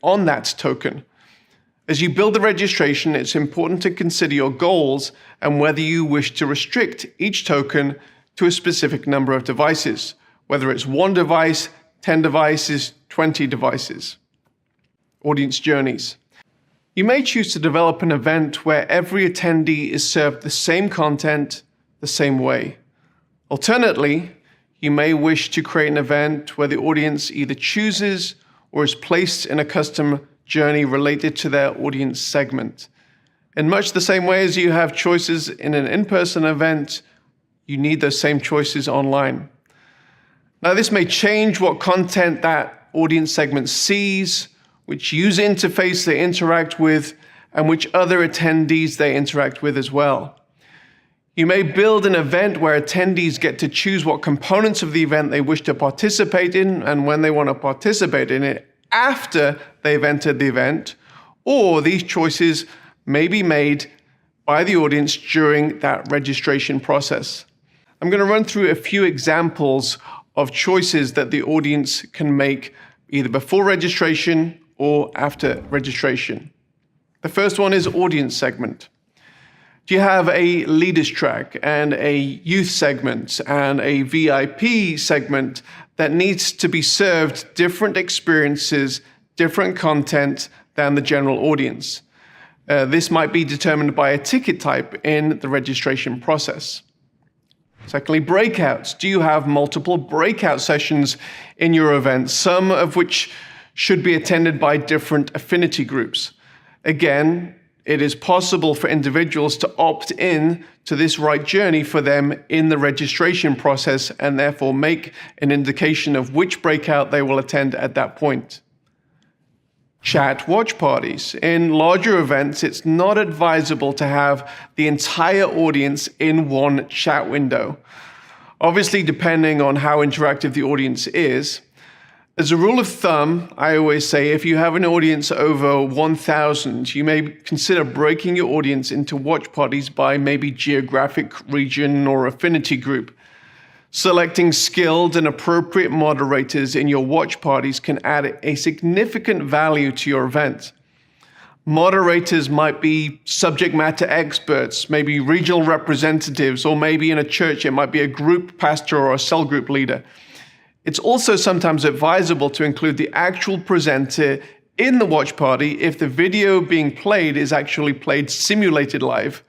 on that token. As you build the registration, it's important to consider your goals and whether you wish to restrict each token to a specific number of devices, whether it's 1 device, 10 devices, 20 devices. Audience journeys. You may choose to develop an event where every attendee is served the same content the same way. Alternately, you may wish to create an event where the audience either chooses or is placed in a custom journey related to their audience segment. In much the same way as you have choices in an in-person event, you need those same choices online. Now, this may change what content that audience segment sees, which user interface they interact with, and which other attendees they interact with as well. You may build an event where attendees get to choose what components of the event they wish to participate in and when they want to participate in it after they've entered the event, or these choices may be made by the audience during that registration process. I'm going to run through a few examples of choices that the audience can make either before registration or after registration. The first one is audience segment. Do you have a leaders track and a youth segment and a VIP segment that needs to be served different experiences, different content than the general audience? This might be determined by a ticket type in the registration process. Secondly, breakouts. Do you have multiple breakout sessions in your event, some of which should be attended by different affinity groups? Again, it is possible for individuals to opt in to this right journey for them in the registration process and therefore make an indication of which breakout they will attend at that point. Chat watch parties. In larger events, it's not advisable to have the entire audience in one chat window. Obviously, depending on how interactive the audience is. As a rule of thumb, I always say if you have an audience over 1,000, you may consider breaking your audience into watch parties by maybe geographic region or affinity group. Selecting skilled and appropriate moderators in your watch parties can add a significant value to your event. Moderators might be subject matter experts, maybe regional representatives, or maybe in a church it might be a group pastor or a cell group leader. It's also sometimes advisable to include the actual presenter in the watch party if the video being played is actually played simulated live.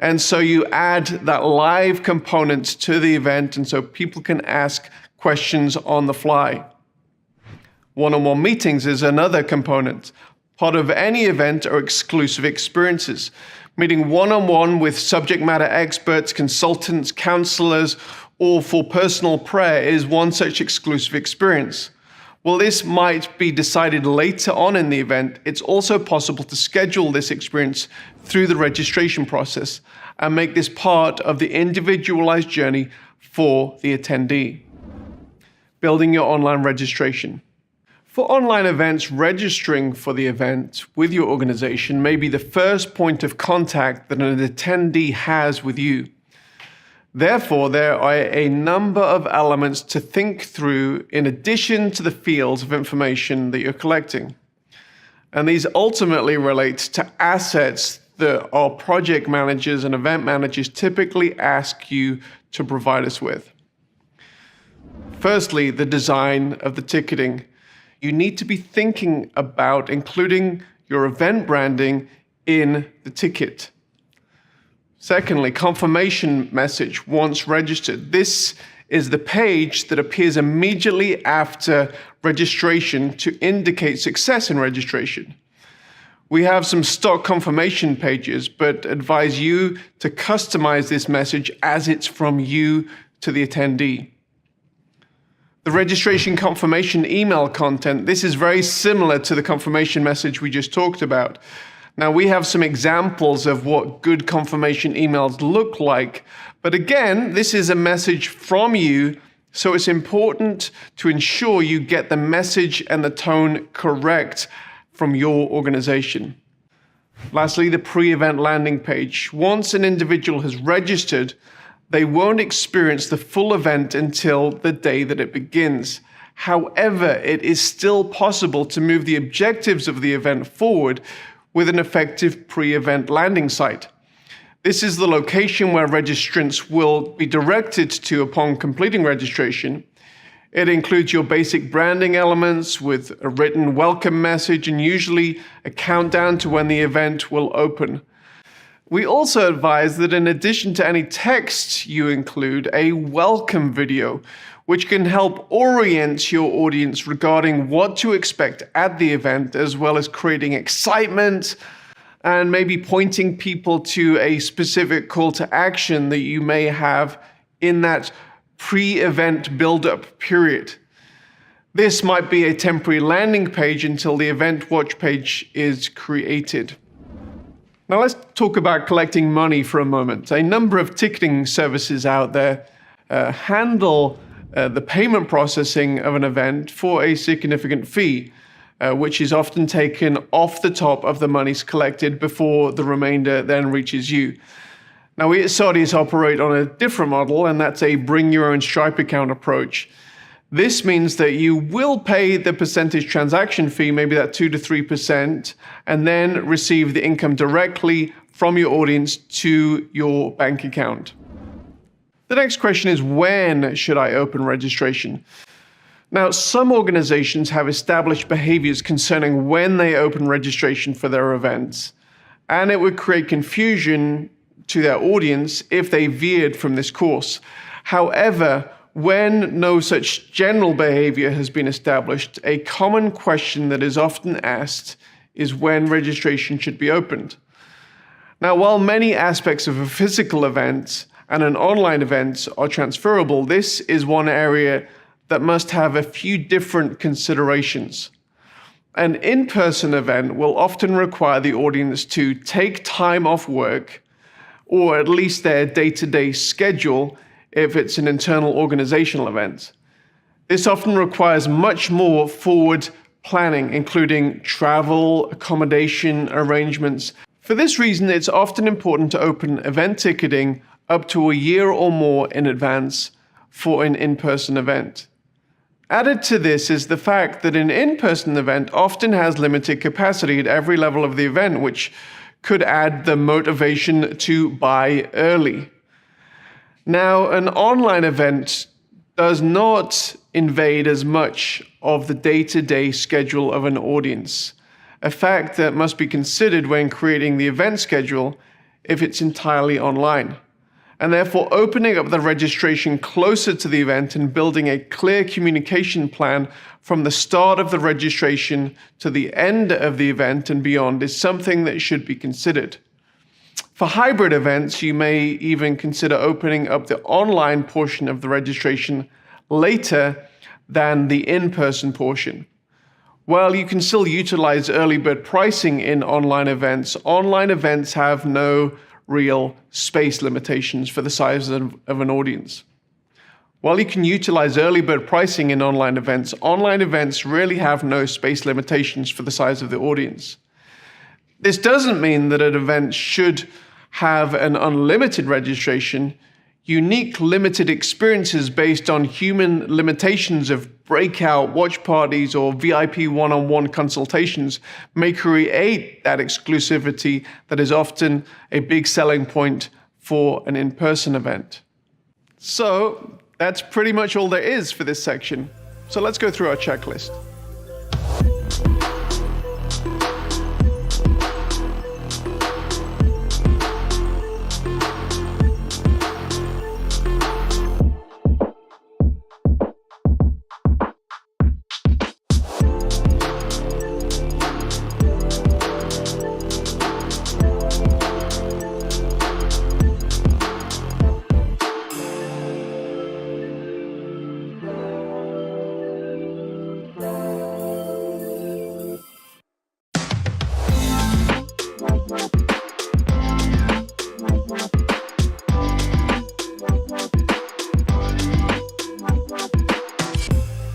And so you add that live component to the event, and so people can ask questions on the fly. One-on-one meetings is another component. Part of any event are exclusive experiences. Meeting one-on-one with subject matter experts, consultants, counselors, or for personal prayer is one such exclusive experience. While this might be decided later on in the event, it's also possible to schedule this experience through the registration process and make this part of the individualized journey for the attendee. Building your online registration. For online events, registering for the event with your organization may be the first point of contact that an attendee has with you. Therefore, there are a number of elements to think through in addition to the fields of information that you're collecting. And these ultimately relate to assets that our project managers and event managers typically ask you to provide us with. Firstly, the design of the ticketing. You need to be thinking about including your event branding in the ticket. Secondly, confirmation message once registered. This is the page that appears immediately after registration to indicate success in registration. We have some stock confirmation pages, but advise you to customize this message as it's from you to the attendee. The registration confirmation email content, this is very similar to the confirmation message we just talked about. Now, we have some examples of what good confirmation emails look like, but again, this is a message from you, so it's important to ensure you get the message and the tone correct from your organization. Lastly, the pre-event landing page. Once an individual has registered, they won't experience the full event until the day that it begins. However, it is still possible to move the objectives of the event forward with an effective pre-event landing site. This is the location where registrants will be directed to upon completing registration. It includes your basic branding elements with a written welcome message and usually a countdown to when the event will open. We also advise that in addition to any text, you include a welcome video, which can help orient your audience regarding what to expect at the event, as well as creating excitement and maybe pointing people to a specific call to action that you may have in that pre-event build-up period. This might be a temporary landing page until the event watch page is created. Now let's talk about collecting money for a moment. A number of ticketing services out there handle the payment processing of an event for a significant fee, which is often taken off the top of the monies collected before the remainder then reaches you. Now, we at Sodius operate on a different model, and that's a bring your own Stripe account approach. This means that you will pay the percentage transaction fee, maybe that 2 to 3%, and then receive the income directly from your audience to your bank account. The next question is, when should I open registration? Now, some organizations have established behaviors concerning when they open registration for their events, and it would create confusion to their audience if they veered from this course. However, when no such general behavior has been established, a common question that is often asked is when registration should be opened. Now, while many aspects of a physical event and an online event are transferable, this is one area that must have a few different considerations. An in-person event will often require the audience to take time off work, or at least their day-to-day schedule if it's an internal organizational event. This often requires much more forward planning, including travel, accommodation arrangements. For this reason, it's often important to open event ticketing up to a year or more in advance for an in-person event. Added to this is the fact that an in-person event often has limited capacity at every level of the event, which could add the motivation to buy early. Now, an online event does not invade as much of the day-to-day schedule of an audience, a fact that must be considered when creating the event schedule if it's entirely online. And therefore, opening up the registration closer to the event and building a clear communication plan from the start of the registration to the end of the event and beyond is something that should be considered. For hybrid events, you may even consider opening up the online portion of the registration later than the in-person portion. While you can still utilize early bird pricing in online events have no real space limitations for the size of an audience. While you can utilize early bird pricing in online events really have no space limitations for the size of the audience. This doesn't mean that an event should have an unlimited registration. Unique limited experiences based on human limitations of breakout watch parties or VIP one-on-one consultations may create that exclusivity that is often a big selling point for an in-person event. So that's pretty much all there is for this section. So let's go through our checklist.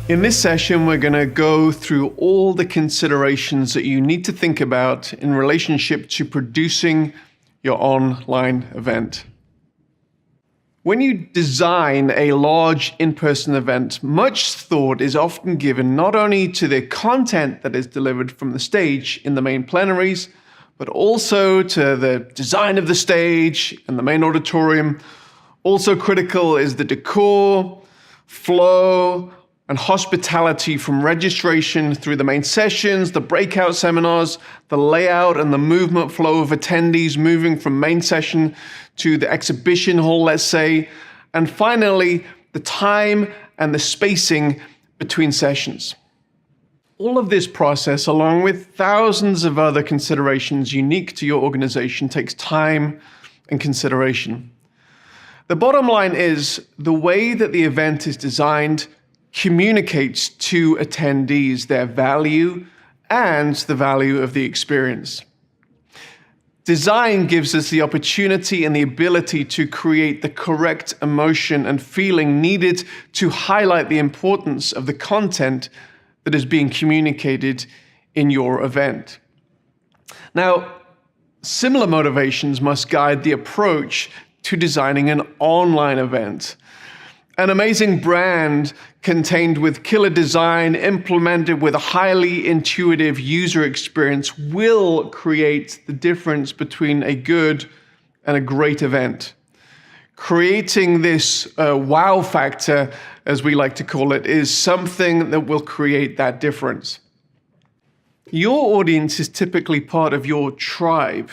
In this session, we're going to go through all the considerations that you need to think about in relationship to producing your online event. When you design a large in-person event, much thought is often given not only to the content that is delivered from the stage in the main plenaries, but also to the design of the stage and the main auditorium. Also critical is the decor, flow, and hospitality from registration through the main sessions, the breakout seminars, the layout and the movement flow of attendees moving from main session to the exhibition hall, let's say, and finally, the time and the spacing between sessions. All of this process, along with thousands of other considerations unique to your organization, takes time and consideration. The bottom line is the way that the event is designed communicates to attendees their value and the value of the experience. Design gives us the opportunity and the ability to create the correct emotion and feeling needed to highlight the importance of the content that is being communicated in your event. Now, similar motivations must guide the approach to designing an online event. An amazing brand contained with killer design, implemented with a highly intuitive user experience, will create the difference between a good and a great event. Creating this wow factor, as we like to call it, is something that will create that difference. Your audience is typically part of your tribe.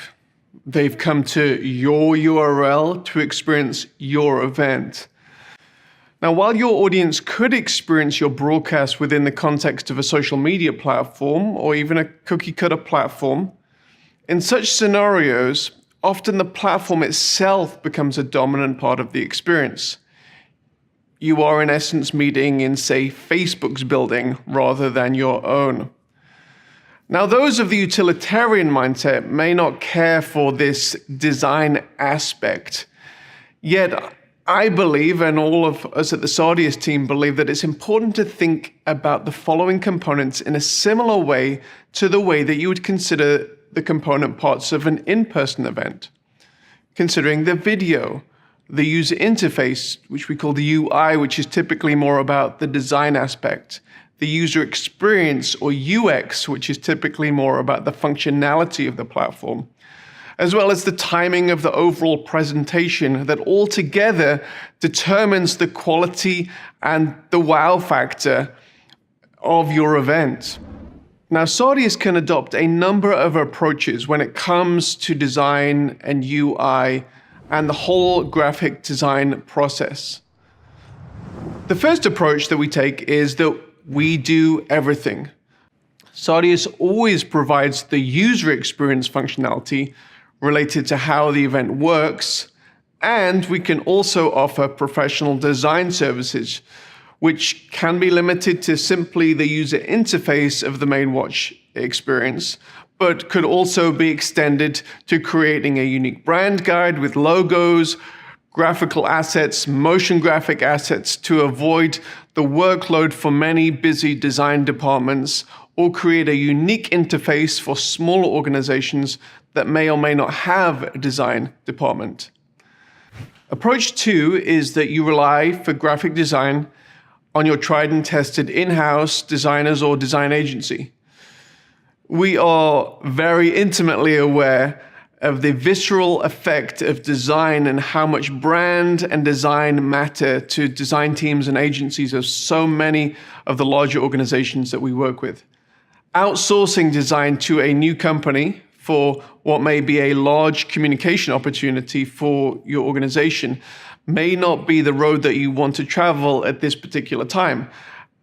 They've come to your URL to experience your event. Now, while your audience could experience your broadcast within the context of a social media platform or even a cookie-cutter platform, in such scenarios, often the platform itself becomes a dominant part of the experience. You are in essence meeting in, say, Facebook's building rather than your own. Now, those of the utilitarian mindset may not care for this design aspect, yet I believe, and all of us at the Sardius team believe, that it's important to think about the following components in a similar way to the way that you would consider the component parts of an in-person event. Considering the video, the user interface, which we call the UI, which is typically more about the design aspect, the user experience, or UX, which is typically more about the functionality of the platform, as well as the timing of the overall presentation that altogether determines the quality and the wow factor of your event. Now, Sardius can adopt a number of approaches when it comes to design and UI and the whole graphic design process. The first approach that we take is that we do everything. Sardius always provides the user experience functionality related to how the event works, and we can also offer professional design services, which can be limited to simply the user interface of the main watch experience, but could also be extended to creating a unique brand guide with logos, graphical assets, motion graphic assets to avoid the workload for many busy design departments, or create a unique interface for smaller organizations that may or may not have a design department. Approach 2 is that you rely for graphic design on your tried and tested in-house designers or design agency. We are very intimately aware of the visceral effect of design and how much brand and design matter to design teams and agencies of so many of the larger organizations that we work with. Outsourcing design to a new company for what may be a large communication opportunity for your organization may not be the road that you want to travel at this particular time.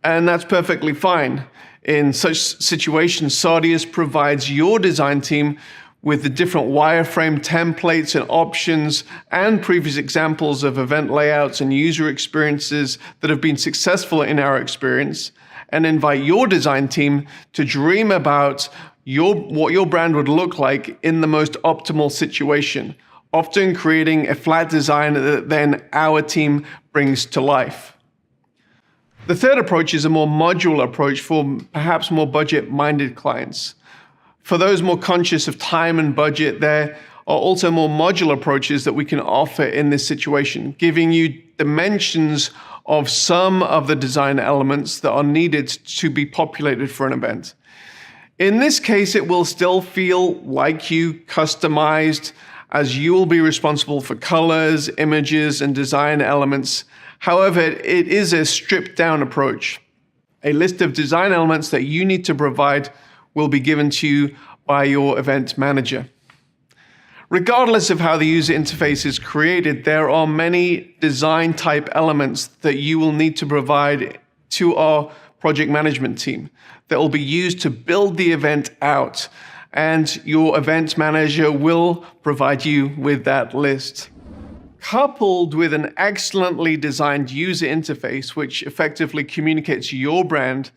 And that's perfectly fine. In such situations, Sardius provides your design team with the different wireframe templates and options and previous examples of event layouts and user experiences that have been successful in our experience, and invite your design team to dream about what your brand would look like in the most optimal situation, often creating a flat design that then our team brings to life. The third approach is a more modular approach for perhaps more budget-minded clients. For those more conscious of time and budget, there are also more modular approaches that we can offer in this situation, giving you dimensions of some of the design elements that are needed to be populated for an event. In this case, it will still feel like you customized, as you will be responsible for colors, images, and design elements. However, it is a stripped down approach. A list of design elements that you need to provide will be given to you by your event manager. Regardless of how the user interface is created, there are many design type elements that you will need to provide to our project management team that will be used to build the event out, and your event manager will provide you with that list. Coupled with an excellently designed user interface, which effectively communicates your brand,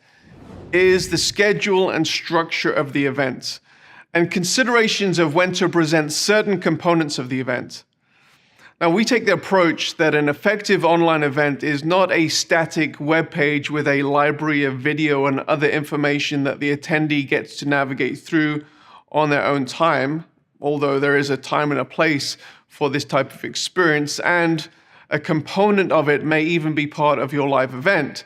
is the schedule and structure of the event, and considerations of when to present certain components of the event. Now, we take the approach that an effective online event is not a static web page with a library of video and other information that the attendee gets to navigate through on their own time, although there is a time and a place for this type of experience, and a component of it may even be part of your live event,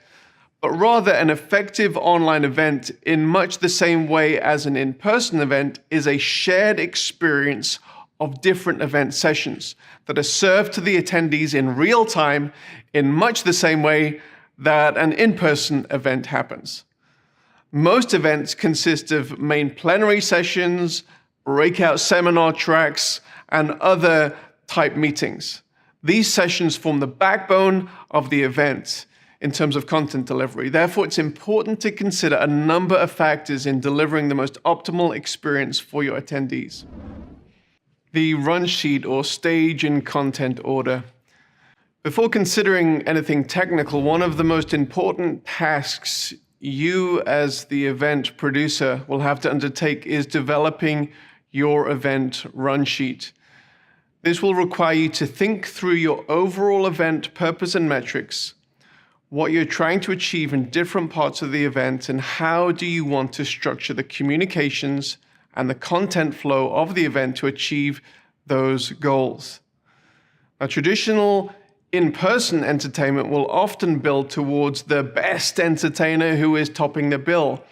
but rather an effective online event, in much the same way as an in-person event, is a shared experience of different event sessions that are served to the attendees in real time in much the same way that an in-person event happens. Most events consist of main plenary sessions, breakout seminar tracks, and other type meetings. These sessions form the backbone of the event in terms of content delivery. Therefore, it's important to consider a number of factors in delivering the most optimal experience for your attendees. The run sheet, or stage and content order. Before considering anything technical, one of the most important tasks you as the event producer will have to undertake is developing your event run sheet. This will require you to think through your overall event purpose and metrics, what you're trying to achieve in different parts of the event, and how do you want to structure the communications and the content flow of the event to achieve those goals. Now, traditional in-person entertainment will often build towards the best entertainer who is topping the bill,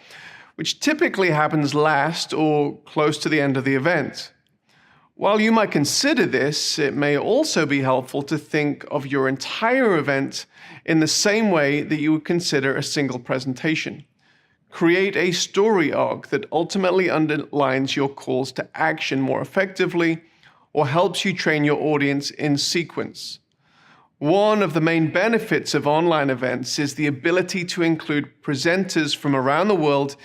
which typically happens last or close to the end of the event. While you might consider this, it may also be helpful to think of your entire event in the same way that you would consider a single presentation. Create a story arc that ultimately underlines your calls to action more effectively, or helps you train your audience in sequence. One of the main benefits of online events is the ability to include presenters from around the world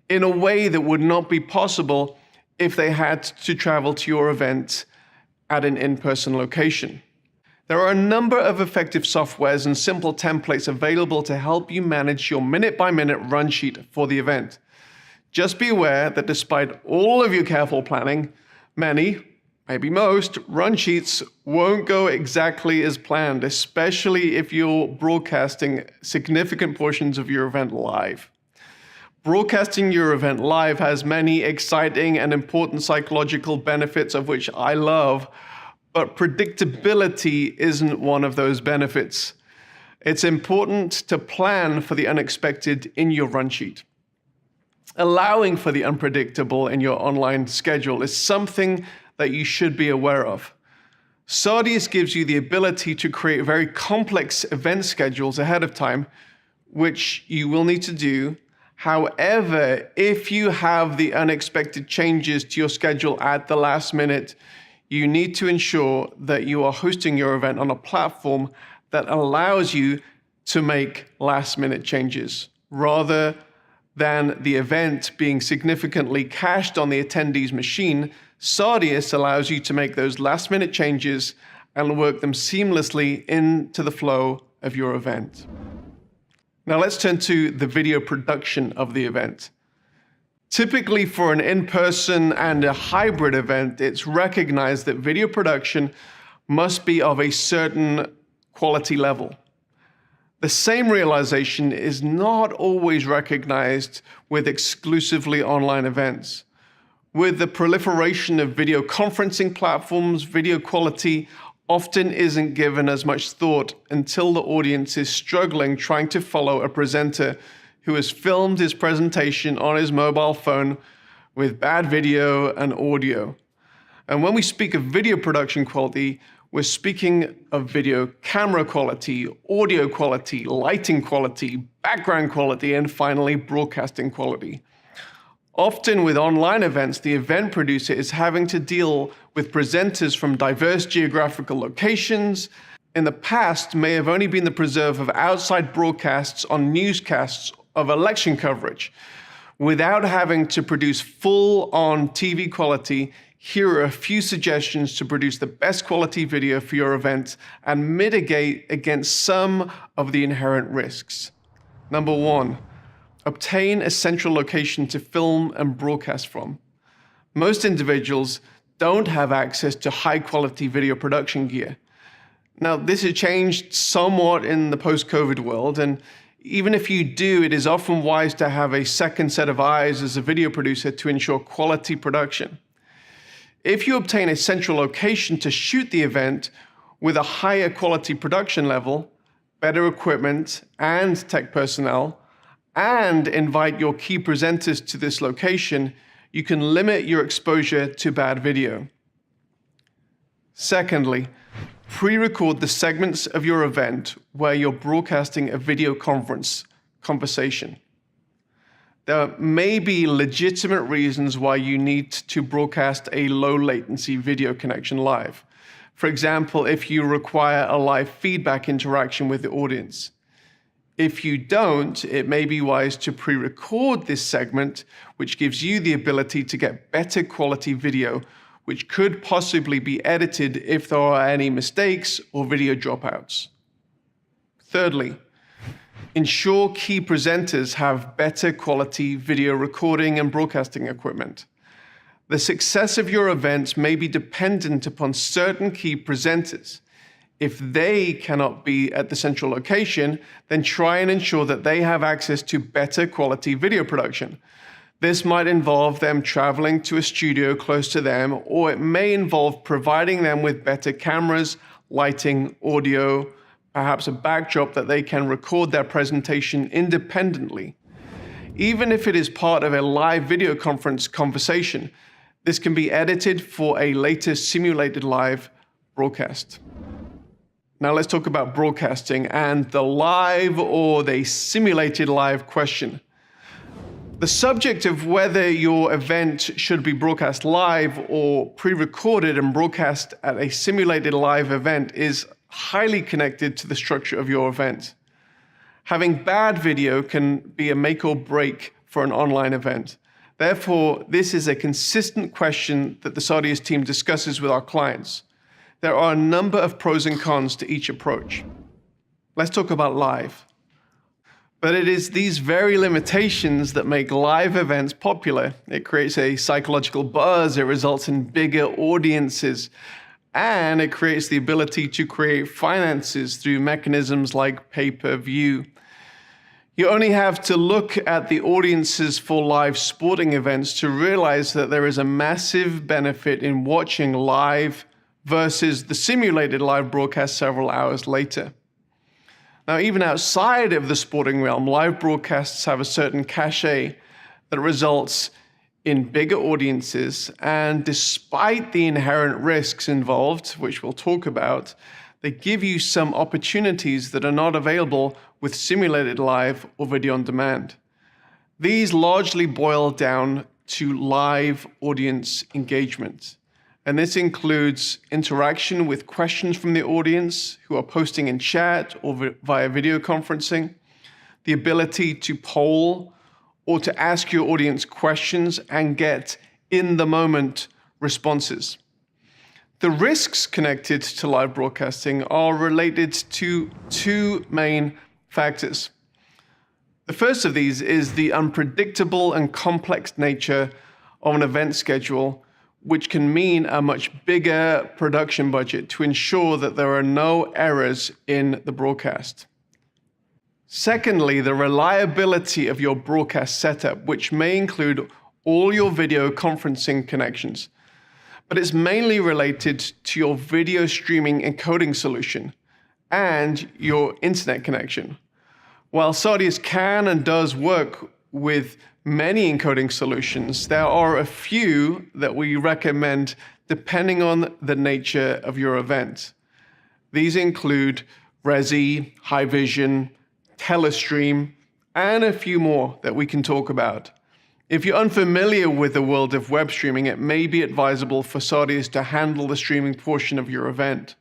in a way that would not be possible if they had to travel to your event at an in-person location. There are a number of effective softwares and simple templates available to help you manage your minute-by-minute run sheet for the event. Just be aware that despite all of your careful planning, many, maybe most, run sheets won't go exactly as planned, especially if you're broadcasting significant portions of your event live. Broadcasting your event live has many exciting and important psychological benefits, of which I love, but predictability isn't one of those benefits. It's important to plan for the unexpected in your run sheet. Allowing for the unpredictable in your online schedule is something that you should be aware of. Sardius gives you the ability to create very complex event schedules ahead of time, which you will need to do. However, if you have the unexpected changes to your schedule at the last minute, you need to ensure that you are hosting your event on a platform that allows you to make last-minute changes, rather than the event being significantly cached on the attendee's machine. Sardius allows you to make those last-minute changes and work them seamlessly into the flow of your event. Now let's turn to the video production of the event. Typically for an in-person and a hybrid event, it's recognized that video production must be of a certain quality level. The same realization is not always recognized with exclusively online events. With the proliferation of video conferencing platforms, video quality often isn't given as much thought until the audience is struggling trying to follow a presenter who has filmed his presentation on his mobile phone with bad video and audio. And when we speak of video production quality, we're speaking of video camera quality, audio quality, lighting quality, background quality, and finally, broadcasting quality. Often with online events, the event producer is having to deal with presenters from diverse geographical locations. In the past, may have only been the preserve of outside broadcasts on newscasts of election coverage. Without having to produce full-on TV quality, here are a few suggestions to produce the best quality video for your event and mitigate against some of the inherent risks. Number 1, obtain a central location to film and broadcast from. Most individuals don't have access to high-quality video production gear. Now, this has changed somewhat in the post-COVID world, and even if you do, it is often wise to have a second set of eyes as a video producer to ensure quality production. If you obtain a central location to shoot the event with a higher quality production level, better equipment and tech personnel, and invite your key presenters to this location, you can limit your exposure to bad video. Secondly, pre-record the segments of your event where you're broadcasting a video conversation. There may be legitimate reasons why you need to broadcast a low latency video connection live. For example, if you require a live feedback interaction with the audience. If you don't, it may be wise to pre-record this segment, which gives you the ability to get better quality video, which could possibly be edited if there are any mistakes or video dropouts. Thirdly, ensure key presenters have better quality video recording and broadcasting equipment. The success of your events may be dependent upon certain key presenters. If they cannot be at the central location, then try and ensure that they have access to better quality video production. This might involve them traveling to a studio close to them, or it may involve providing them with better cameras, lighting, audio, perhaps a backdrop that they can record their presentation independently. Even if it is part of a live video conference conversation, this can be edited for a later simulated live broadcast. Now let's talk about broadcasting and the live or the simulated live question. The subject of whether your event should be broadcast live or pre-recorded and broadcast at a simulated live event is highly connected to the structure of your event. Having bad video can be a make or break for an online event. Therefore, this is a consistent question that the Sardius team discusses with our clients. There are a number of pros and cons to each approach. Let's talk about live. But it is these very limitations that make live events popular. It creates a psychological buzz, it results in bigger audiences, and it creates the ability to create finances through mechanisms like pay-per-view. You only have to look at the audiences for live sporting events to realize that there is a massive benefit in watching live versus the simulated live broadcast several hours later. Now, even outside of the sporting realm, live broadcasts have a certain cachet that results in bigger audiences, and despite the inherent risks involved, which we'll talk about, they give you some opportunities that are not available with simulated live or video on demand. These largely boil down to live audience engagement. And this includes interaction with questions from the audience who are posting in chat or via video conferencing, the ability to poll or to ask your audience questions and get in-the-moment responses. The risks connected to live broadcasting are related to two main factors. The first of these is the unpredictable and complex nature of an event schedule, which can mean a much bigger production budget to ensure that there are no errors in the broadcast. Secondly, the reliability of your broadcast setup, which may include all your video conferencing connections, but it's mainly related to your video streaming encoding solution and your internet connection. While Sardius can and does work with many encoding solutions, there are a few that we recommend depending on the nature of your event. These include Resi, Haivision, Telestream, and a few more that we can talk about. If you're unfamiliar with the world of web streaming, it may be advisable for Sardius to handle the streaming portion of your event.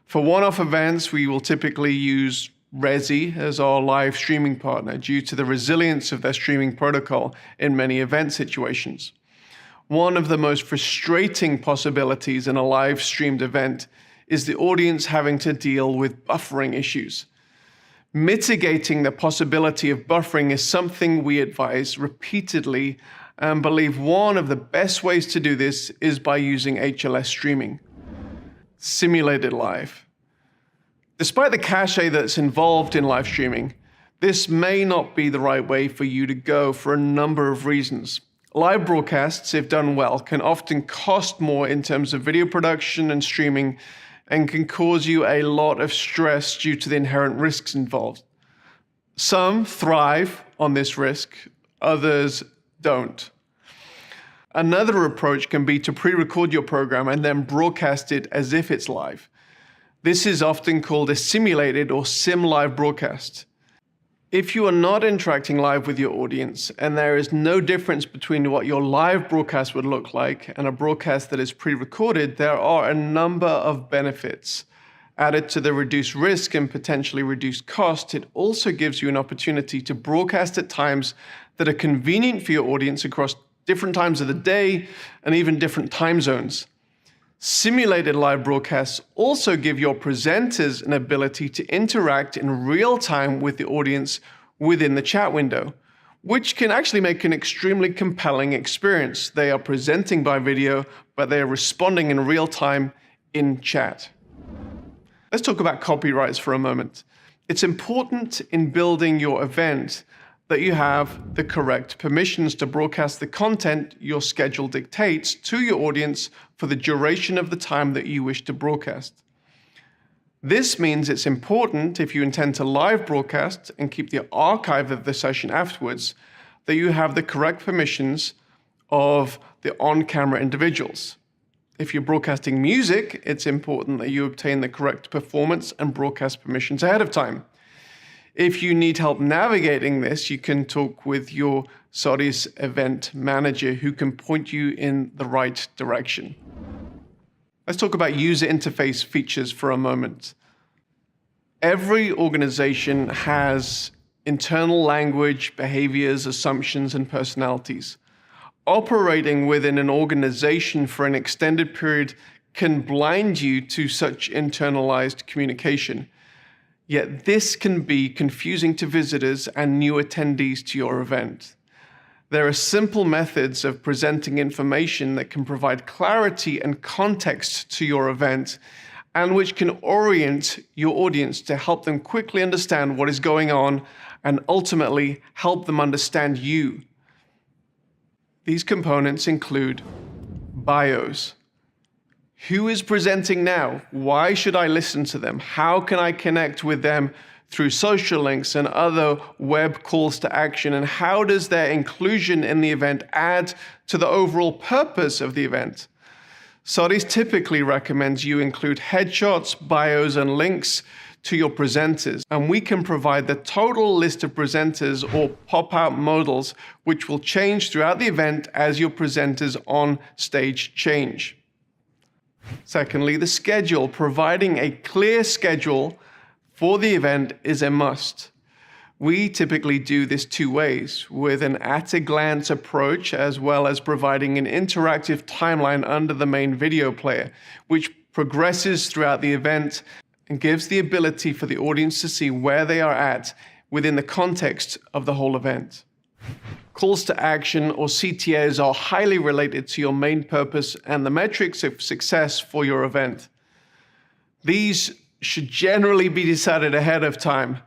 For one-off events, we will typically use Resi as our live streaming partner due to the resilience of their streaming protocol in many event situations. One of the most frustrating possibilities in a live streamed event is the audience having to deal with buffering issues. Mitigating the possibility of buffering is something we advise repeatedly and believe one of the best ways to do this is by using HLS streaming. Simulated live. Despite the cachet that's involved in live streaming, this may not be the right way for you to go for a number of reasons. Live broadcasts, if done well, can often cost more in terms of video production and streaming and can cause you a lot of stress due to the inherent risks involved. Some thrive on this risk, others don't. Another approach can be to pre-record your program and then broadcast it as if it's live. This is often called a simulated or sim live broadcast. If you are not interacting live with your audience and there is no difference between what your live broadcast would look like and a broadcast that is pre-recorded, there are a number of benefits. Added to the reduced risk and potentially reduced cost, it also gives you an opportunity to broadcast at times that are convenient for your audience across different times of the day and even different time zones. Simulated live broadcasts also give your presenters an ability to interact in real time with the audience within the chat window, which can actually make an extremely compelling experience. They are presenting by video, but they are responding in real time in chat. Let's talk about copyrights for a moment. It's important in building your event that you have the correct permissions to broadcast the content your schedule dictates to your audience for the duration of the time that you wish to broadcast. This means it's important, if you intend to live broadcast and keep the archive of the session afterwards, that you have the correct permissions of the on-camera individuals. If you're broadcasting music, it's important that you obtain the correct performance and broadcast permissions ahead of time. If you need help navigating this, you can talk with your Sardius event manager who can point you in the right direction. Let's talk about user interface features for a moment. Every organization has internal language, behaviors, assumptions, and personalities. Operating within an organization for an extended period can blind you to such internalized communication. Yet this can be confusing to visitors and new attendees to your event. There are simple methods of presenting information that can provide clarity and context to your event and which can orient your audience to help them quickly understand what is going on and ultimately help them understand you. These components include bios. Who is presenting now? Why should I listen to them? How can I connect with them through social links and other web calls to action? And how does their inclusion in the event add to the overall purpose of the event? Sardius typically recommends you include headshots, bios, and links to your presenters. And we can provide the total list of presenters or pop-out modals, which will change throughout the event as your presenters on stage change. Secondly, the schedule. Providing a clear schedule for the event is a must. We typically do this two ways, with an at-a-glance approach as well as providing an interactive timeline under the main video player, which progresses throughout the event and gives the ability for the audience to see where they are at within the context of the whole event. Calls to action, or CTAs, are highly related to your main purpose and the metrics of success for your event. These should generally be decided ahead of time.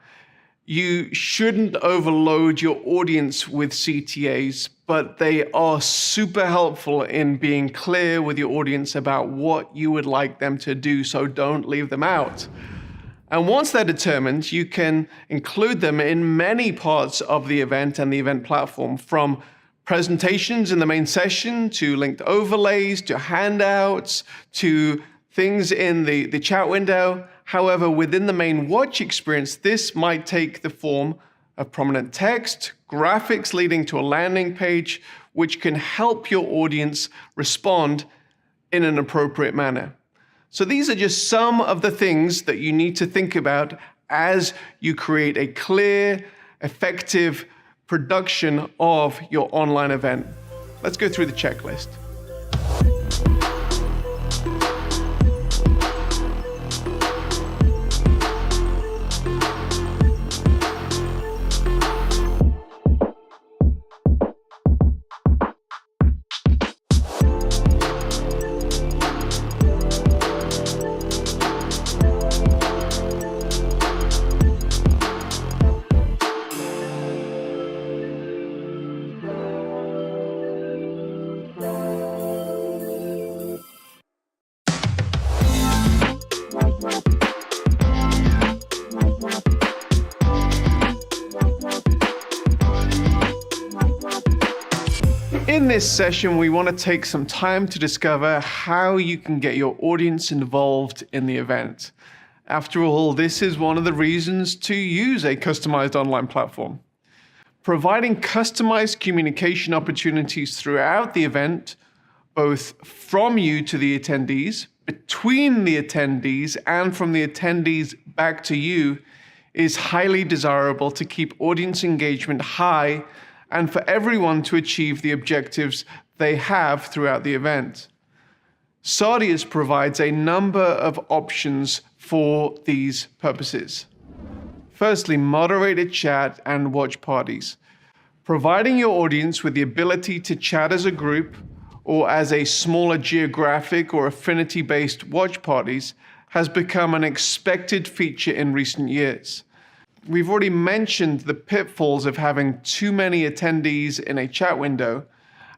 You shouldn't overload your audience with CTAs, but they are super helpful in being clear with your audience about what you would like them to do, so don't leave them out. And once they're determined, you can include them in many parts of the event and the event platform, from presentations in the main session, to linked overlays, to handouts, to things in the chat window. However, within the main watch experience, this might take the form of prominent text, graphics leading to a landing page, which can help your audience respond in an appropriate manner. So these are just some of the things that you need to think about as you create a clear, effective production of your online event. Let's go through the checklist. In this session, we want to take some time to discover how you can get your audience involved in the event. After all, this is one of the reasons to use a customized online platform. Providing customized communication opportunities throughout the event, both from you to the attendees, between the attendees, and from the attendees back to you, is highly desirable to keep audience engagement high and for everyone to achieve the objectives they have throughout the event. Sardius provides a number of options for these purposes. Firstly, moderated chat and watch parties. Providing your audience with the ability to chat as a group or as a smaller geographic or affinity-based watch parties has become an expected feature in recent years. We've already mentioned the pitfalls of having too many attendees in a chat window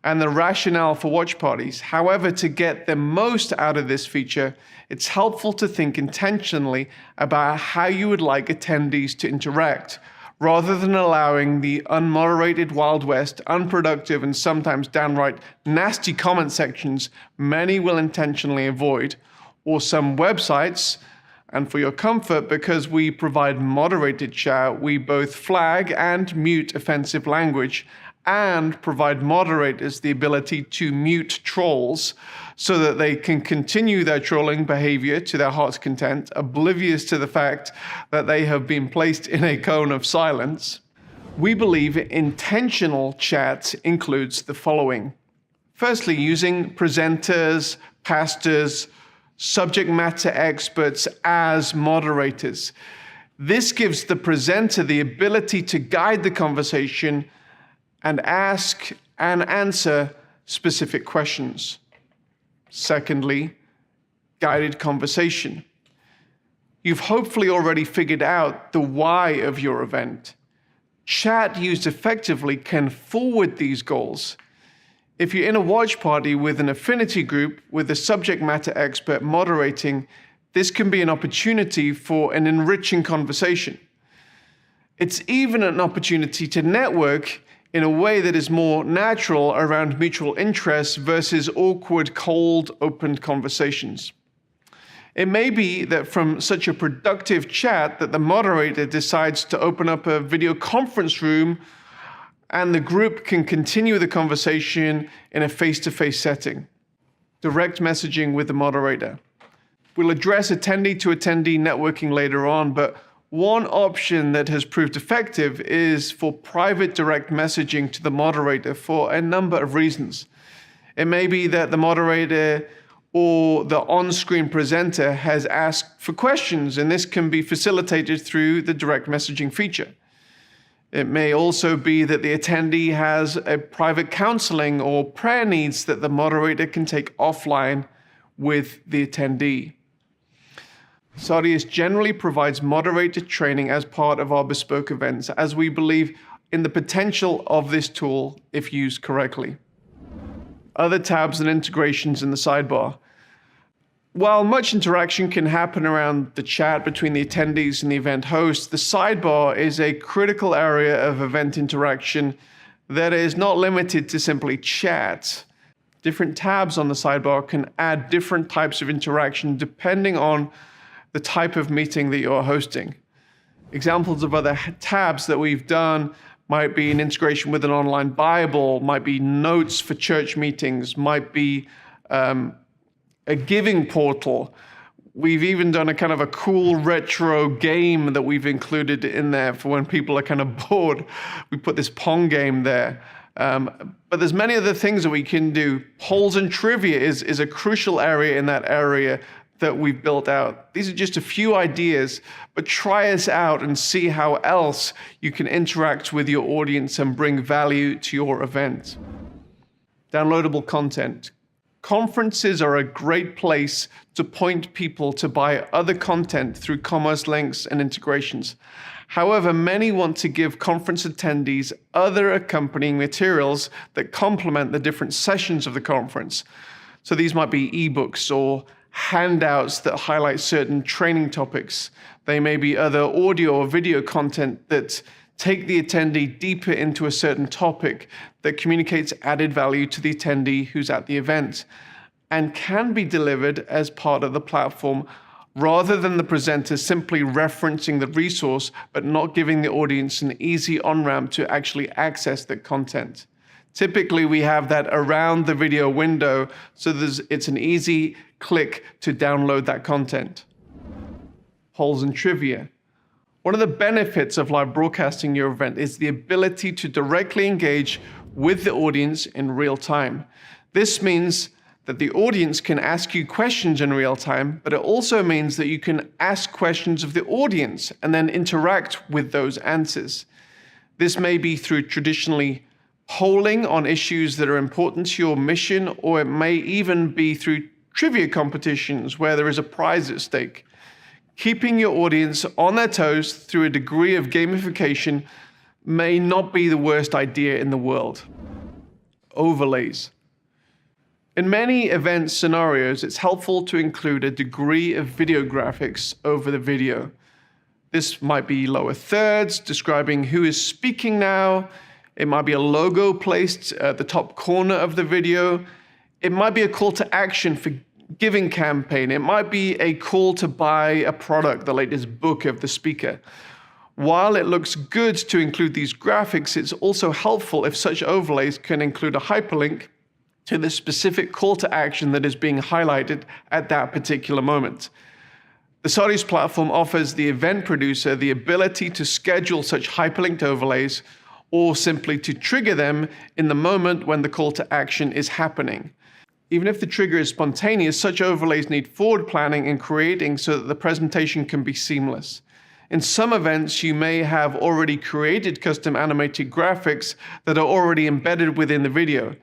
and the rationale for watch parties. However, to get the most out of this feature, it's helpful to think intentionally about how you would like attendees to interact, rather than allowing the unmoderated Wild West, unproductive, and sometimes downright nasty comment sections many will intentionally avoid, or some websites. And for your comfort, because we provide moderated chat, we both flag and mute offensive language and provide moderators the ability to mute trolls so that they can continue their trolling behavior to their heart's content, oblivious to the fact that they have been placed in a cone of silence. We believe intentional chat includes the following. Firstly, using presenters, pastors, subject matter experts as moderators. This gives the presenter the ability to guide the conversation and ask and answer specific questions. Secondly, guided conversation. You've hopefully already figured out the why of your event. Chat used effectively can forward these goals. If you're in a watch party with an affinity group with a subject matter expert moderating, this can be an opportunity for an enriching conversation. It's even an opportunity to network in a way that is more natural around mutual interests versus awkward, cold, open conversations. It may be that from such a productive chat that the moderator decides to open up a video conference room and the group can continue the conversation in a face-to-face setting. Direct messaging with the moderator. We'll address attendee-to-attendee networking later on, but one option that has proved effective is for private direct messaging to the moderator for a number of reasons. It may be that the moderator or the on-screen presenter has asked for questions, and this can be facilitated through the direct messaging feature. It may also be that the attendee has a private counseling or prayer needs that the moderator can take offline with the attendee. Sardius generally provides moderated training as part of our bespoke events, as we believe in the potential of this tool if used correctly. Other tabs and integrations in the sidebar. While much interaction can happen around the chat between the attendees and the event host, the sidebar is a critical area of event interaction that is not limited to simply chat. Different tabs on the sidebar can add different types of interaction depending on the type of meeting that you're hosting. Examples of other tabs that we've done might be an integration with an online Bible, might be notes for church meetings, might be a giving portal. We've even done a kind of a cool retro game that we've included in there for when people are kind of bored. We put this Pong game there. But there's many other things that we can do. Polls and trivia is a crucial area in that area that we've built out. These are just a few ideas, but try us out and see how else you can interact with your audience and bring value to your event. Downloadable content. Conferences are a great place to point people to buy other content through commerce links and integrations. However, many want to give conference attendees other accompanying materials that complement the different sessions of the conference. So these might be ebooks or handouts that highlight certain training topics. They may be other audio or video content that take the attendee deeper into a certain topic that communicates added value to the attendee who's at the event and can be delivered as part of the platform rather than the presenter simply referencing the resource but not giving the audience an easy on-ramp to actually access the content. Typically, we have that around the video window, so it's an easy click to download that content. Polls and trivia. One of the benefits of live broadcasting your event is the ability to directly engage with the audience in real time. This means that the audience can ask you questions in real time, but it also means that you can ask questions of the audience and then interact with those answers. This may be through traditionally polling on issues that are important to your mission, or it may even be through trivia competitions where there is a prize at stake. Keeping your audience on their toes through a degree of gamification may not be the worst idea in the world. Overlays. In many event scenarios, it's helpful to include a degree of video graphics over the video. This might be lower thirds describing who is speaking now. It might be a logo placed at the top corner of the video. It might be a call to action for giving campaign. It might be a call to buy a product, the latest book of the speaker. While it looks good to include these graphics, it's also helpful if such overlays can include a hyperlink to the specific call to action that is being highlighted at that particular moment. The Sardius platform offers the event producer the ability to schedule such hyperlinked overlays or simply to trigger them in the moment when the call to action is happening. Even if the trigger is spontaneous, such overlays need forward planning and creating so that the presentation can be seamless. In some events, you may have already created custom animated graphics that are already embedded within the video.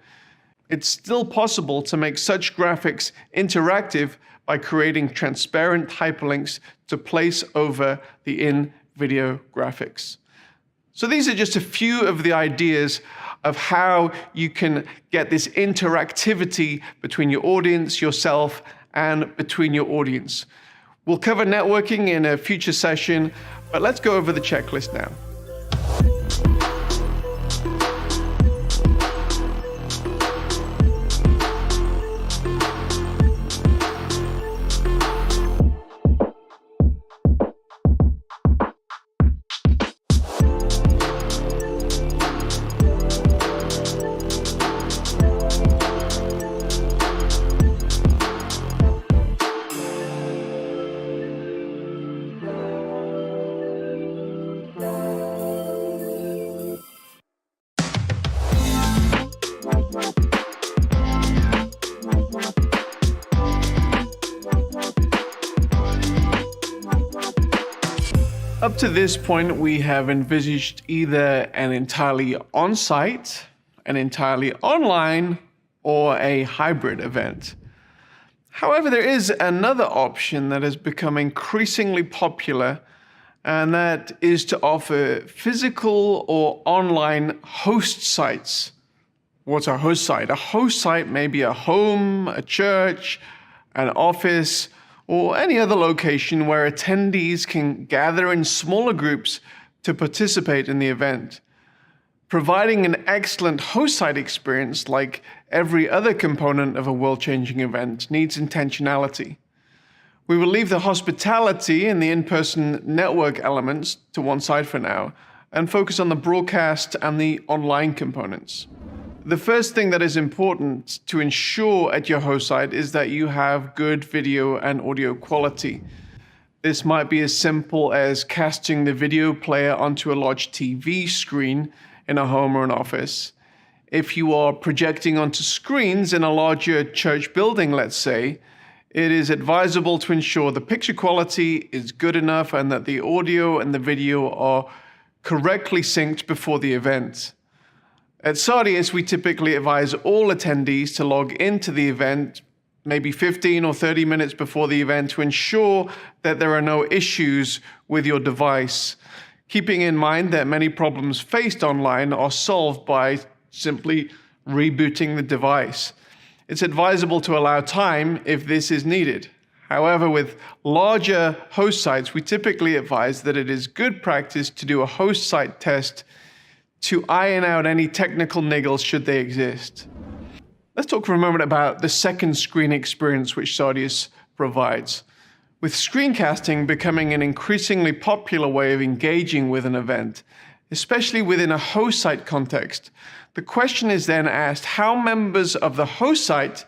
It's still possible to make such graphics interactive by creating transparent hyperlinks to place over the in-video graphics. So these are just a few of the ideas of how you can get this interactivity between your audience, yourself, and between your audience. We'll cover networking in a future session, but let's go over the checklist now. Up to this point, we have envisaged either an entirely on-site, an entirely online, or a hybrid event. However, there is another option that has become increasingly popular, and that is to offer physical or online host sites. What's a host site? A host site may be a home, a church, an office, or any other location where attendees can gather in smaller groups to participate in the event. Providing an excellent host site experience, like every other component of a world-changing event, needs intentionality. We will leave the hospitality and the in-person network elements to one side for now and focus on the broadcast and the online components. The first thing that is important to ensure at your host site is that you have good video and audio quality. This might be as simple as casting the video player onto a large TV screen in a home or an office. If you are projecting onto screens in a larger church building, let's say, it is advisable to ensure the picture quality is good enough and that the audio and the video are correctly synced before the event. At Sardius, we typically advise all attendees to log into the event maybe 15 or 30 minutes before the event to ensure that there are no issues with your device, keeping in mind that many problems faced online are solved by simply rebooting the device. It's advisable to allow time if this is needed. However, with larger host sites, we typically advise that it is good practice to do a host site test to iron out any technical niggles should they exist. Let's talk for a moment about the second screen experience which Sardius provides. With screencasting becoming an increasingly popular way of engaging with an event, especially within a host site context, the question is then asked how members of the host site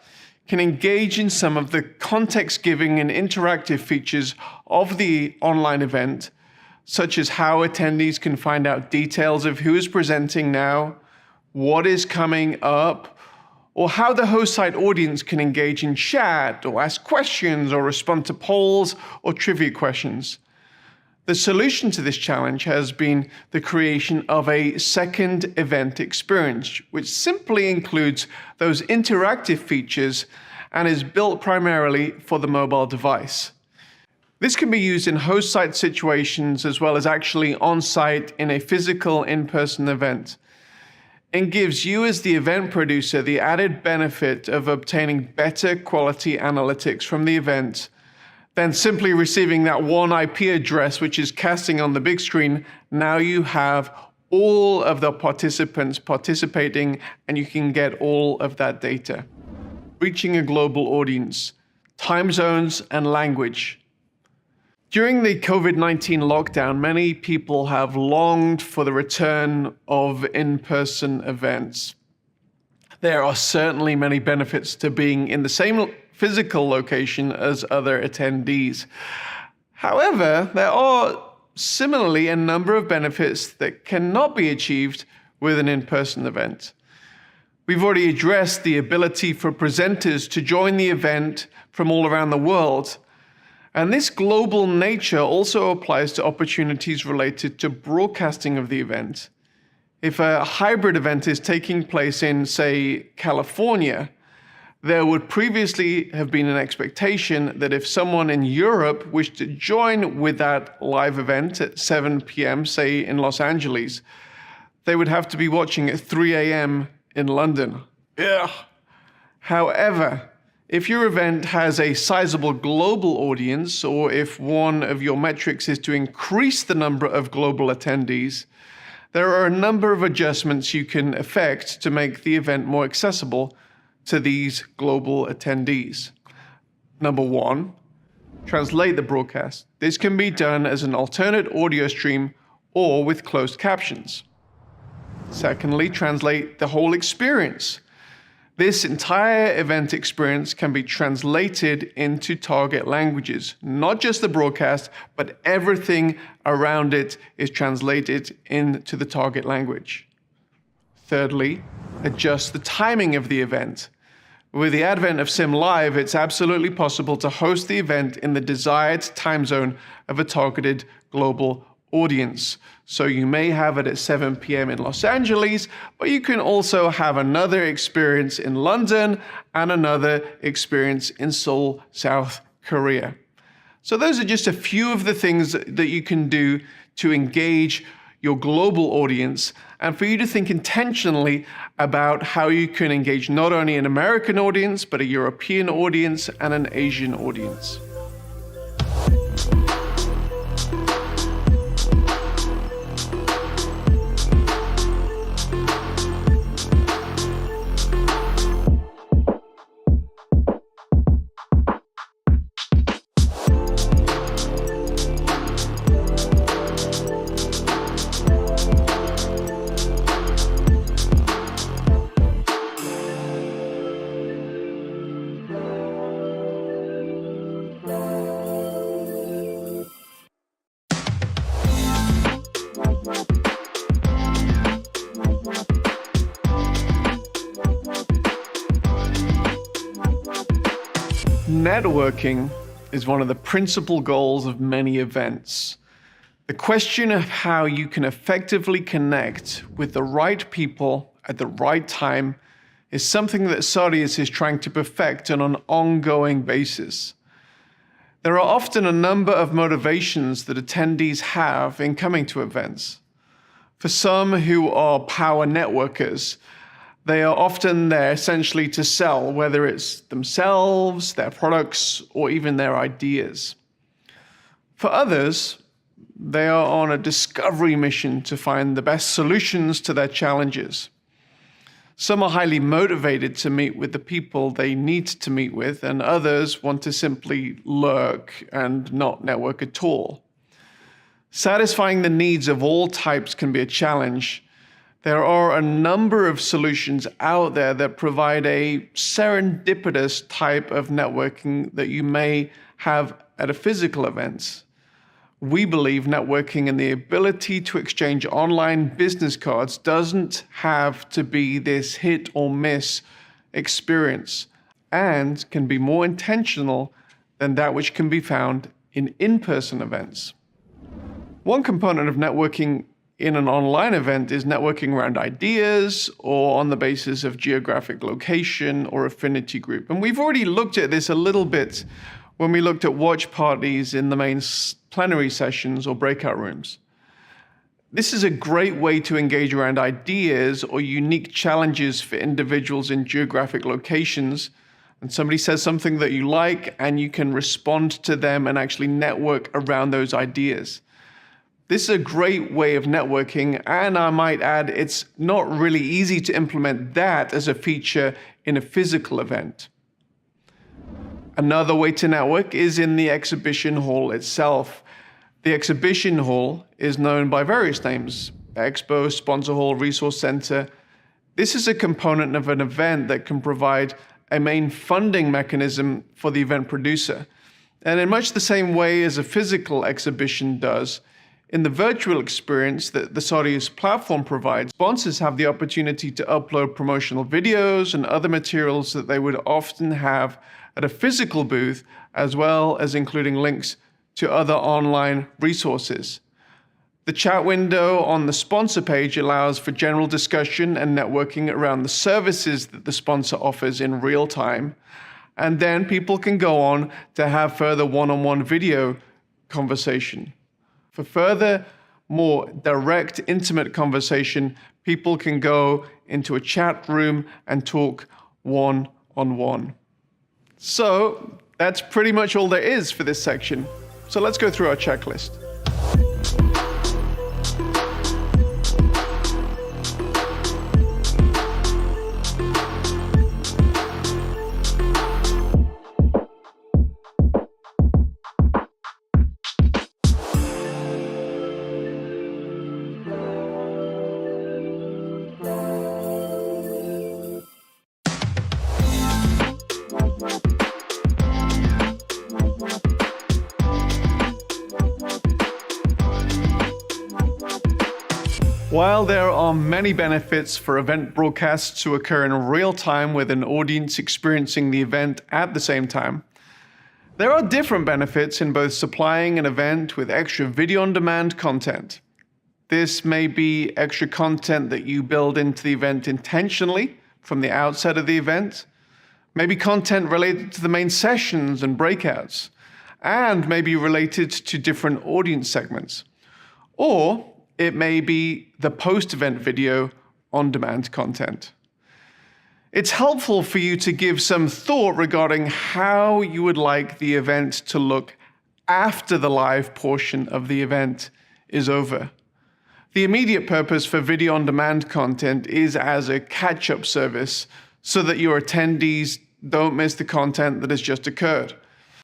can engage in some of the context-giving and interactive features of the online event, such as how attendees can find out details of who is presenting now, what is coming up, or how the host site audience can engage in chat or ask questions or respond to polls or trivia questions. The solution to this challenge has been the creation of a second event experience, which simply includes those interactive features and is built primarily for the mobile device. This can be used in host site situations as well as actually on site in a physical in-person event, and gives you as the event producer the added benefit of obtaining better quality analytics from the event than simply receiving that one IP address which is casting on the big screen. Now you have all of the participants participating and you can get all of that data. Reaching a global audience, time zones and language. During the COVID-19 lockdown, many people have longed for the return of in-person events. There are certainly many benefits to being in the same physical location as other attendees. However, there are similarly a number of benefits that cannot be achieved with an in-person event. We've already addressed the ability for presenters to join the event from all around the world. And this global nature also applies to opportunities related to broadcasting of the event. If a hybrid event is taking place in, say, California, there would previously have been an expectation that if someone in Europe wished to join with that live event at 7 p.m., say in Los Angeles, they would have to be watching at 3 a.m. in London. Ugh. However, if your event has a sizable global audience, or if one of your metrics is to increase the number of global attendees, there are a number of adjustments you can effect to make the event more accessible to these global attendees. Number one, translate the broadcast. This can be done as an alternate audio stream or with closed captions. Secondly, translate the whole experience. This entire event experience can be translated into target languages. Not just the broadcast, but everything around it is translated into the target language. Thirdly, adjust the timing of the event. With the advent of SimLive, it's absolutely possible to host the event in the desired time zone of a targeted global audience. So you may have it at 7 p.m. in Los Angeles, but you can also have another experience in London and another experience in Seoul, South Korea. So those are just a few of the things that you can do to engage your global audience, and for you to think intentionally about how you can engage not only an American audience, but a European audience and an Asian audience. Networking is one of the principal goals of many events. The question of how you can effectively connect with the right people at the right time is something that Sadius is trying to perfect on an ongoing basis. There are often a number of motivations that attendees have in coming to events. For some who are power networkers, they are often there essentially to sell, whether it's themselves, their products, or even their ideas. For others, they are on a discovery mission to find the best solutions to their challenges. Some are highly motivated to meet with the people they need to meet with, and others want to simply lurk and not network at all. Satisfying the needs of all types can be a challenge. There are a number of solutions out there that provide a serendipitous type of networking that you may have at a physical event. We believe networking and the ability to exchange online business cards doesn't have to be this hit or miss experience, and can be more intentional than that which can be found in in-person events. One component of networking in an online event is networking around ideas or on the basis of geographic location or affinity group. And we've already looked at this a little bit when we looked at watch parties in the main plenary sessions or breakout rooms. This is a great way to engage around ideas or unique challenges for individuals in geographic locations. And somebody says something that you like, and you can respond to them and actually network around those ideas. This is a great way of networking, and I might add, it's not really easy to implement that as a feature in a physical event. Another way to network is in the exhibition hall itself. The exhibition hall is known by various names: Expo, Sponsor Hall, Resource Center. This is a component of an event that can provide a main funding mechanism for the event producer. And in much the same way as a physical exhibition does, in the virtual experience that the Sadius platform provides, sponsors have the opportunity to upload promotional videos and other materials that they would often have at a physical booth, as well as including links to other online resources. The chat window on the sponsor page allows for general discussion and networking around the services that the sponsor offers in real time. And then people can go on to have further one-on-one video conversation. For further, more direct, intimate conversation, people can go into a chat room and talk one-on-one. So that's pretty much all there is for this section. So let's go through our checklist. While there are many benefits for event broadcasts to occur in real time with an audience experiencing the event at the same time, There are different benefits in both supplying an event with extra video-on-demand content. This may be extra content that you build into the event intentionally from the outset of the event, maybe content related to the main sessions and breakouts, and maybe related to different audience segments. Or it may be the post-event video on-demand content. It's helpful for you to give some thought regarding how you would like the event to look after the live portion of the event is over. The immediate purpose for video on-demand content is as a catch-up service so that your attendees don't miss the content that has just occurred.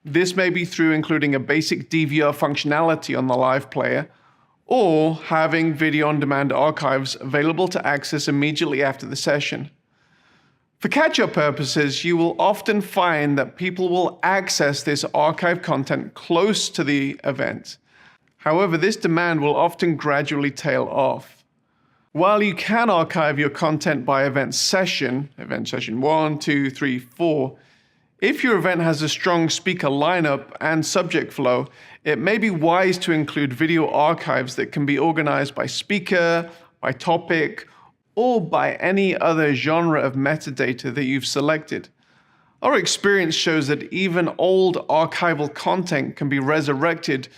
This may be through including a basic DVR functionality on the live player, or having video on-demand archives available to access immediately after the session. For catch-up purposes, you will often find that people will access this archive content close to the event. However, this demand will often gradually tail off. While you can archive your content by event session 1, 2, 3, 4, if your event has a strong speaker lineup and subject flow, it may be wise to include video archives that can be organized by speaker, by topic, or by any other genre of metadata that you've selected. Our experience shows that even old archival content can be resurrected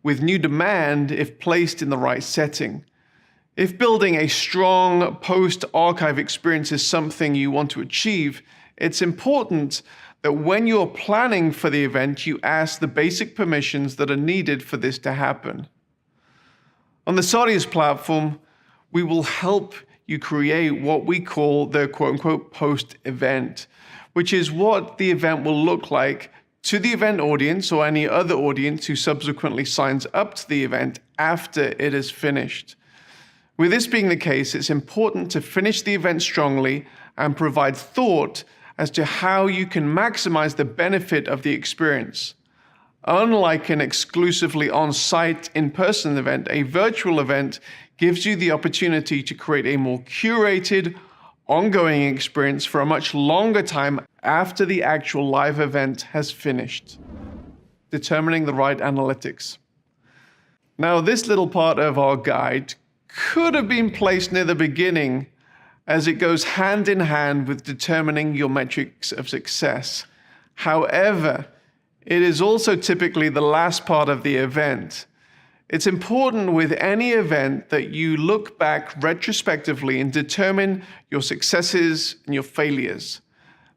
with new demand if placed in the right setting. If building a strong post-archive experience is something you want to achieve, it's important that when you're planning for the event, you ask the basic permissions that are needed for this to happen. On the Sardius platform, we will help you create what we call the quote-unquote post-event, which is what the event will look like to the event audience or any other audience who subsequently signs up to the event after it is finished. With this being the case, it's important to finish the event strongly and provide thought as to how you can maximize the benefit of the experience. Unlike an exclusively on-site, in-person event, a virtual event gives you the opportunity to create a more curated, ongoing experience for a much longer time after the actual live event has finished. Determining the right analytics. Now, this little part of our guide could have been placed near the beginning, as it goes hand in hand with determining your metrics of success. However, it is also typically the last part of the event. It's important with any event that you look back retrospectively and determine your successes and your failures,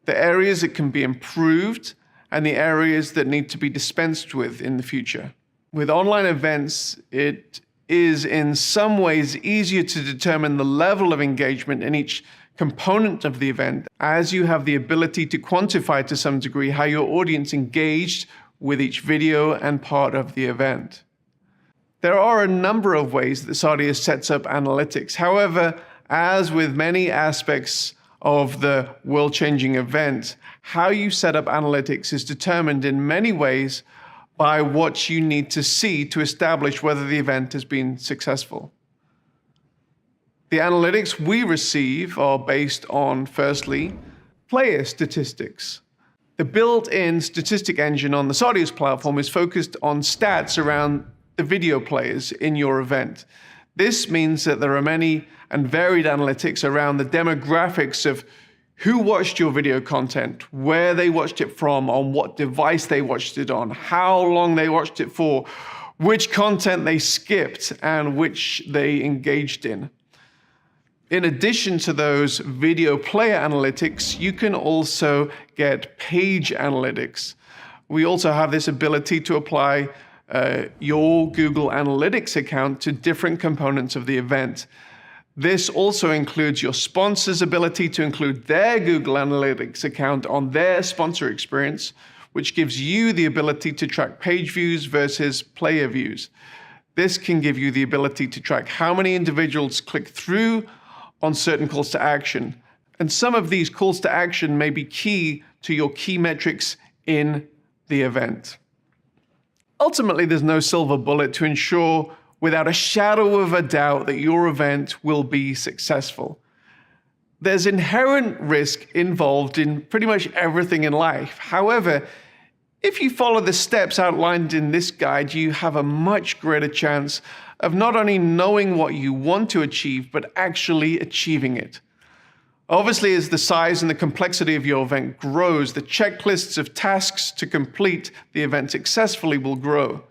the areas that can be improved and the areas that need to be dispensed with in the future. With online events, it is in some ways easier to determine the level of engagement in each component of the event, as you have the ability to quantify to some degree how your audience engaged with each video and part of the event. There are a number of ways that Sardius sets up analytics. However, as with many aspects of the world-changing event, how you set up analytics is determined in many ways by what you need to see to establish whether the event has been successful. The analytics we receive are based on, firstly, player statistics. The built-in statistic engine on the Sardius platform is focused on stats around the video players in your event. This means that there are many and varied analytics around the demographics of who watched your video content, where they watched it from, on what device they watched it on, how long they watched it for, which content they skipped, and which they engaged in. In addition to those video player analytics, you can also get page analytics. We also have this ability to apply your Google Analytics account to different components of the event. This also includes your sponsor's ability to include their Google Analytics account on their sponsor experience, which gives you the ability to track page views versus player views. This can give you the ability to track how many individuals click through on certain calls to action. And some of these calls to action may be key to your key metrics in the event. Ultimately, there's no silver bullet to ensure without a shadow of a doubt that your event will be successful. There's inherent risk involved in pretty much everything in life. However, If you follow the steps outlined in this guide, you have a much greater chance of not only knowing what you want to achieve, but actually achieving it. Obviously, as the size and the complexity of your event grows, the checklists of tasks to complete the event successfully will grow.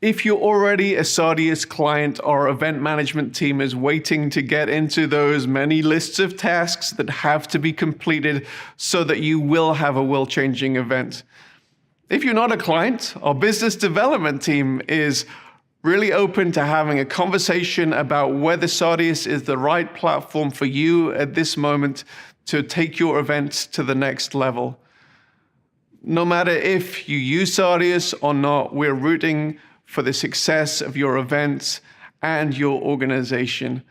If you're already a Sardius client, our event management team is waiting to get into those many lists of tasks that have to be completed so that you will have a world-changing event. If you're not a client, our business development team is really open to having a conversation about whether Sardius is the right platform for you at this moment to take your event to the next level. No matter if you use Sardius or not, we're rooting for the success of your events and your organization.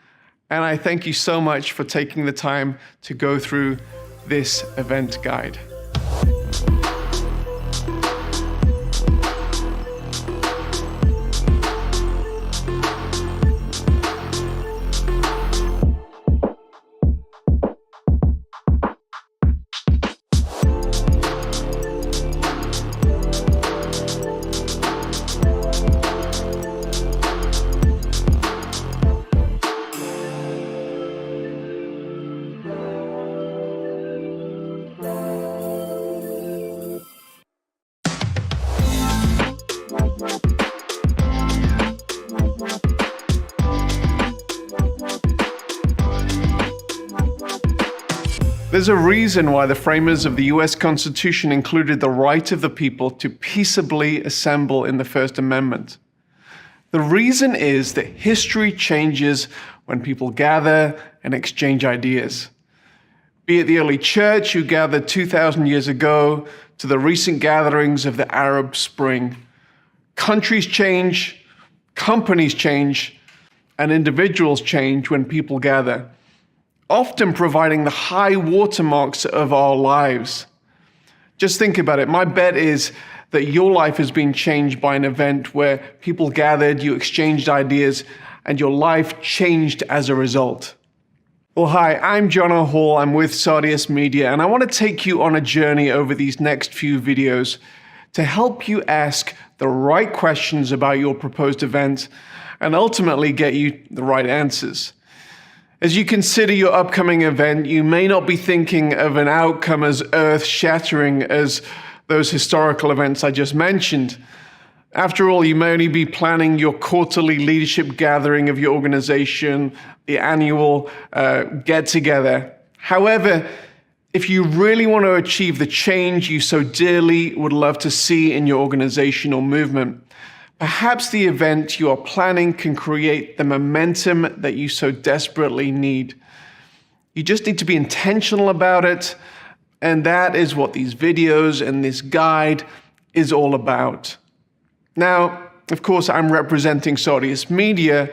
And I thank you so much for taking the time to go through this event guide. There's a reason why the framers of the US Constitution included the right of the people to peaceably assemble in the First Amendment. The reason is that history changes when people gather and exchange ideas. Be it the early church who gathered 2,000 years ago to the recent gatherings of the Arab Spring. Countries change, companies change, and individuals change when people gather, often providing the high watermarks of our lives. Just think about it. My bet is that your life has been changed by an event where people gathered, you exchanged ideas, and your life changed as a result. Well, hi, I'm John Hall. I'm with Sardius Media, and I want to take you on a journey over these next few videos to help you ask the right questions about your proposed event and ultimately get you the right answers. As you consider your upcoming event, you may not be thinking of an outcome as earth-shattering as those historical events I just mentioned. After all, you may only be planning your quarterly leadership gathering of your organization, the annual get-together. However, if you really want to achieve the change you so dearly would love to see in your organization or movement, perhaps the event you are planning can create the momentum that you so desperately need. You just need to be intentional about it, and that is what these videos and this guide is all about. Now, of course, I'm representing Sardius Media,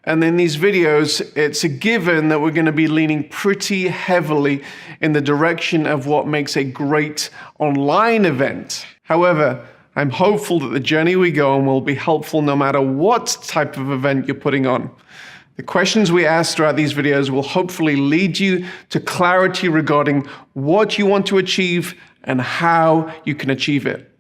and in these videos, it's a given that we're going to be leaning pretty heavily in the direction of what makes a great online event. However, I'm hopeful that the journey we go on will be helpful no matter what type of event you're putting on. The questions we ask throughout these videos will hopefully lead you to clarity regarding what you want to achieve and how you can achieve it.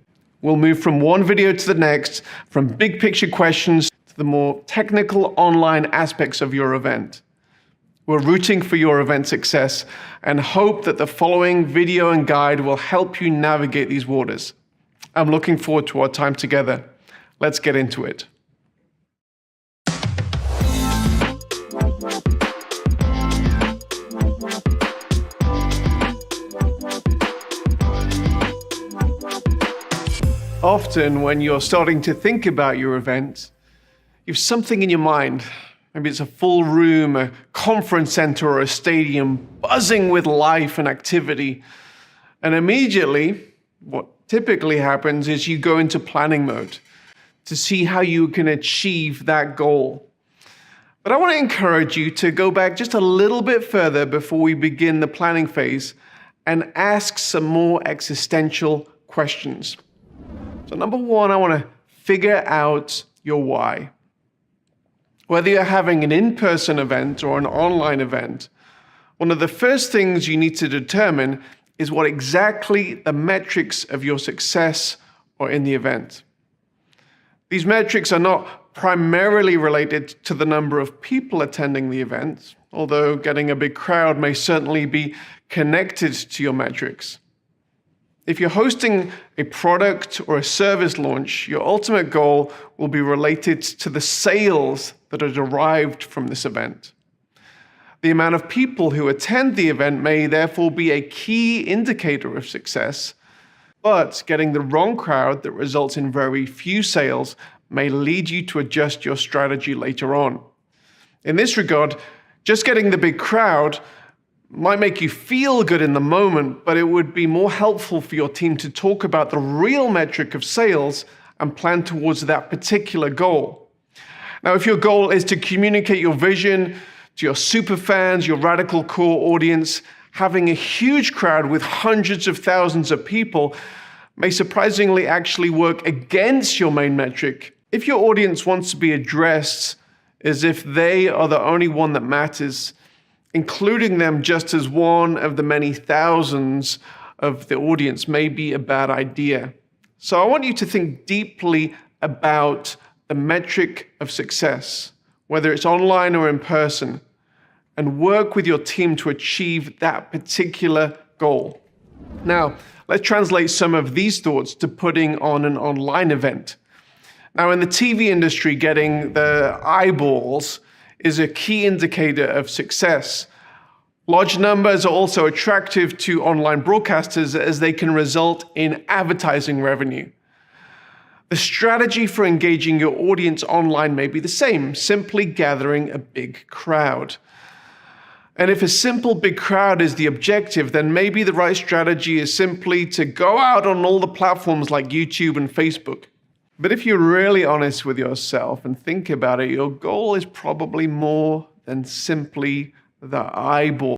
We'll move from one video to the next, from big picture questions to the more technical online aspects of your event. We're rooting for your event success and hope that the following video and guide will help you navigate these waters. I'm looking forward to our time together. Let's get into it. Often when you're starting to think about your event, you have something in your mind. Maybe it's a full room, a conference center, or a stadium buzzing with life and activity. And immediately, what typically happens is you go into planning mode to see how you can achieve that goal. But I want to encourage you to go back just a little bit further before we begin the planning phase and ask some more existential questions. So number one, I want to figure out your why. Whether you're having an in-person event or an online event, one of the first things you need to determine is what exactly the metrics of your success or in the event. These metrics are not primarily related to the number of people attending the event, although getting a big crowd may certainly be connected to your metrics. If you're hosting a product or a service launch, your ultimate goal will be related to the sales that are derived from this event. The amount of people who attend the event may therefore be a key indicator of success, but getting the wrong crowd that results in very few sales may lead you to adjust your strategy later on. In this regard, just getting the big crowd might make you feel good in the moment, but it would be more helpful for your team to talk about the real metric of sales and plan towards that particular goal. Now, if your goal is to communicate your vision to your superfans, your radical core audience, having a huge crowd with hundreds of thousands of people may surprisingly actually work against your main metric if your audience wants to be addressed as if they are the only one that matters. Including them just as one of the many thousands of the audience may be a bad idea. So I want you to think deeply about the metric of success, whether it's online or in person, and work with your team to achieve that particular goal. Now, let's translate some of these thoughts to putting on an online event. Now, in the TV industry, getting the eyeballs is a key indicator of success. Large numbers are also attractive to online broadcasters as they can result in advertising revenue. The strategy for engaging your audience online may be the same, simply gathering a big crowd. And if a simple big crowd is the objective, then maybe the right strategy is simply to go out on all the platforms like YouTube and Facebook. But if you're really honest with yourself and think about it, your goal is probably more than simply the eyeball.